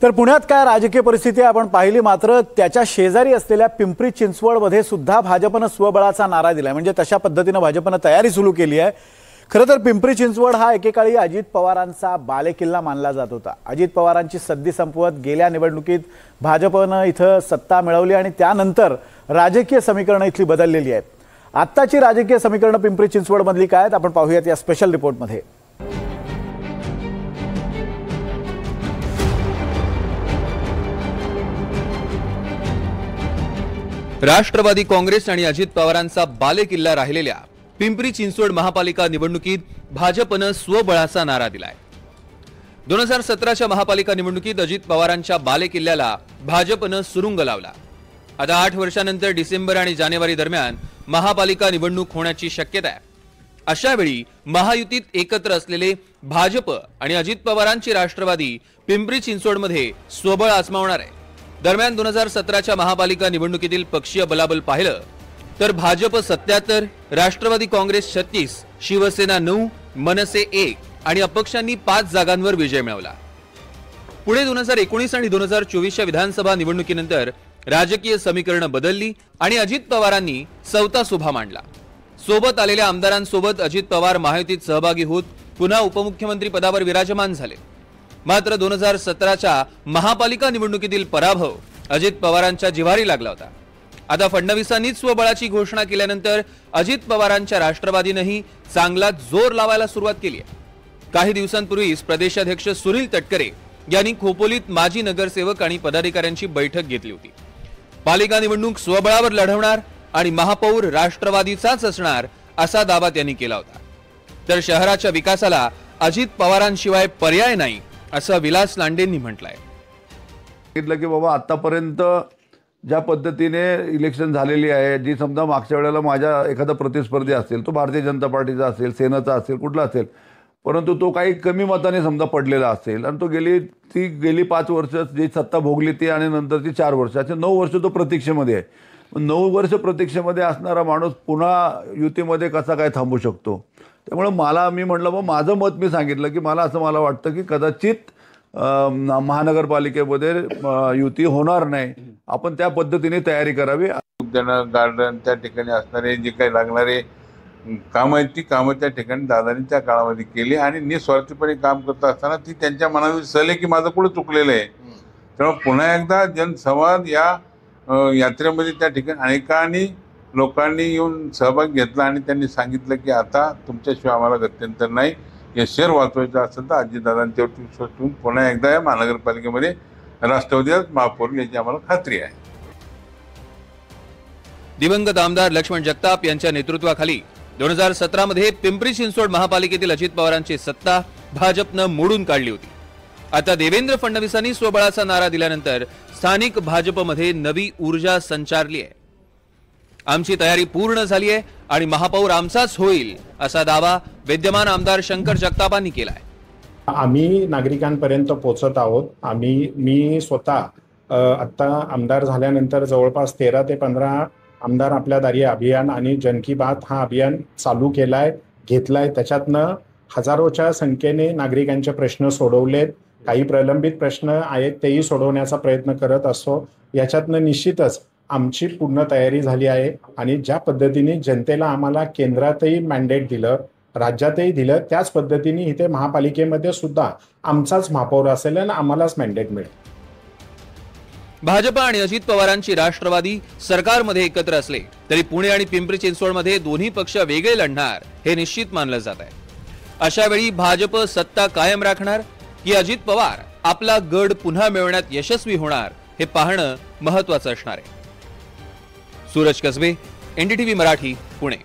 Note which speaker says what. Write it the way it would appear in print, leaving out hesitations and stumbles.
Speaker 1: तर पुण्यात काय राजकीय परिस्थिती आपण पाहिली, मात्र त्याच्या शेजारी असलेल्या पिंपरी चिंचवडमध्ये सुद्धा भाजपनं स्वबळाचा नारा दिलाय। म्हणजे तशा पद्धतीने भाजपनं तयारी सुरू केली आहे। खरं तर पिंपरी चिंचवड हा एकेकाळी अजित पवारांचा बालेकिल्ला मानला जात होता। अजित पवारांची सद्दी संपवत गेल्या निवडणुकीत भाजपनं इथं सत्ता मिळवली आणि त्यानंतर राजकीय समीकरणं इथली बदललेली आहेत। आत्ताची राजकीय समीकरणं पिंपरी चिंचवडमधली काय आहेत आपण पाहूयात या स्पेशल रिपोर्टमध्ये।
Speaker 2: राष्ट्रवादी काँग्रेस आणि अजित पवारांचा बालेकिल्ला राहिलेल्या पिंपरी चिंचवड महापालिका निवडणुकीत भाजपनं स्वबळाचा नारा दिलाय। 2017च्या महापालिका निवडणुकीत अजित पवारांच्या बालेकिल्ल्याला भाजपनं सुरुंग लावला। आता 8 वर्षांनंतर डिसेंबर आणि जानेवारी दरम्यान महापालिका निवडणूक होण्याची शक्यता आहे। अशा वेळी महायुतीत एकत्र असलेले भाजप आणि अजित पवारांची राष्ट्रवादी पिंपरी चिंचवडमध्ये स्वबळ आजमावणार आहे। दरम्यान 2017च्या महापालिका निवडणुकीतील पक्षीय बलाबल पाहिलं तर भाजप 77, राष्ट्रवादी काँग्रेस 36, शिवसेना 9, मनसे 1 आणि अपक्षांनी 5 जागांवर विजय मिळवला। पुढे 2019 आणि 2024च्या विधानसभा निवडणुकीनंतर राजकीय समीकरणं बदलली आणि अजित पवारांनी चौथा सुभा मांडला। सोबत आलेल्या आमदारांसोबत अजित पवार महायुतीत सहभागी होत पुन्हा उपमुख्यमंत्री पदावर विराजमान झाले। मात्र 2017च्या महापालिका निवडणुकीतील पराभव अजित पवारांच्या जिव्हारी लागला होता। आता फडणवीसांनीच स्वबळाची घोषणा केल्यानंतर अजित पवारांच्या राष्ट्रवादीनेही चांगला जोर लावायला सुरुवात केली आहे। काही दिवसांपूर्वीच प्रदेशाध्यक्ष सुनील तटकरे यांनी खोपोलीत माजी नगरसेवक आणि पदाधिकाऱ्यांची बैठक घेतली होती। पालिका निवडणूक स्वबळावर लढवणार आणि महापौर राष्ट्रवादीचाच असणार असा दावा त्यांनी केला होता। तर शहराच्या विकासाला अजित पवारांशिवाय पर्याय नाही असं विलास लांडेंनी म्हटलंय।
Speaker 3: सांगितलं की बाबा आतापर्यंत ज्या पद्धतीने इलेक्शन झालेली आहे, जी समजा मागच्या वेळेला माझ्या एखादा प्रतिस्पर्धी असेल, तो भारतीय जनता पार्टीचा असेल, सेनेचा असेल, कुठला असेल, परंतु तो काही कमी मताने समजा पडलेला असेल आणि तो गेली 5 वर्ष जी सत्ता भोगली ती आणि नंतरची 4 वर्ष, असे 9 वर्ष तो प्रतीक्षेमध्ये आहे। 9 वर्ष प्रतीक्षेमध्ये असणारा माणूस पुन्हा युतीमध्ये कसा काय थांबू शकतो? त्यामुळे मी म्हटलं मग माझं मत मी सांगितलं की मला वाटतं की कदाचित महानगरपालिकेमध्ये युती होणार नाही। आपण त्या पद्धतीने तयारी करावी।
Speaker 4: उद्यान, गार्डन, त्या ठिकाणी असणारे जे काही लागणारे कामं आहेत ती कामं त्या ठिकाणी दादांनी त्या काळामध्ये केली आणि निस्वार्थीपणे काम करत असताना ती त्यांच्या मनावर सले की माझं पुढे चुकलेलं आहे। तेव्हा पुन्हा एकदा जनसंवाद या यात्रेमध्ये त्या ठिकाणी अनेकांनी लोकांनी येऊन सहभाग घेतला आणि त्यांनी सांगितलं की आता तुमच्याशिवाय आम्हाला गत्यंतर नाही। हे शहर वाचवायचं असेल तर अजितदादांच्यावरती विश्वास ठेवून पुन्हा एकदा या महानगरपालिकेमध्ये राष्ट्रवादीच महापौर याची आम्हाला खात्री आहे।
Speaker 2: दिवंगत आमदार लक्ष्मण जगताप यांच्या नेतृत्वाखाली 2017 मध्ये पिंपरी चिंचवड महापालिकेतील अजित पवारांची सत्ता भाजपनं मोडून काढली होती। आता देवेंद्र फडणवीसांनी स्वबळाचा नारा दिल्यानंतर स्थानिक भाजपमध्ये नवी ऊर्जा संचारली आहे। आमची तयारी पूर्ण झाली आहे आणि महापौर आमचाच होईल असा दावा विद्यमान आमदार शंकर जगतापांनी केलाय।
Speaker 5: आम्ही नागरिकांपर्यंत पोहोचत आहोत। मी स्वतः आता आमदार झाल्यानंतर जवळपास 13 ते 15 आमदार आपल्या दारी अभियान आणि जन की बात हा अभियान चालू घेतलाय। त्याच्यातनं हजारोच्या संख्येने नागरिकांचे प्रश्न सोडवलेत। काही प्रलंबित प्रश्न आहेत तेही सोडवण्याचा प्रयत्न करत असतो। याच्यातनं निश्चितच आमची पूर्ण तयारी झाली आहे आणि ज्या पद्धतीने जनतेला आम्हाला केंद्रातही मॅन्डेट दिलं, राज्यातही दिलं, त्याच पद्धतीने इथे महापालिकेमध्ये सुद्धा आमचाच महापौर असेल आणि आम्हालाच मॅन्डेट मिळेल।
Speaker 2: भाजप आणि अजित पवारांची राष्ट्रवादी सरकारमध्ये एकत्र असले तरी पुणे आणि पिंपरी चिंचवडमध्ये दोन्ही पक्ष वेगळे लढणार हे निश्चित मानलं जात आहे। अशा वेळी भाजप सत्ता कायम राखणार की अजित पवार आपला गड पुन्हा मिळवण्यात यशस्वी होणार हे पाहणं महत्त्वाचं असणार आहे। सूरज कसबे, NDTV मराठी, पुणे।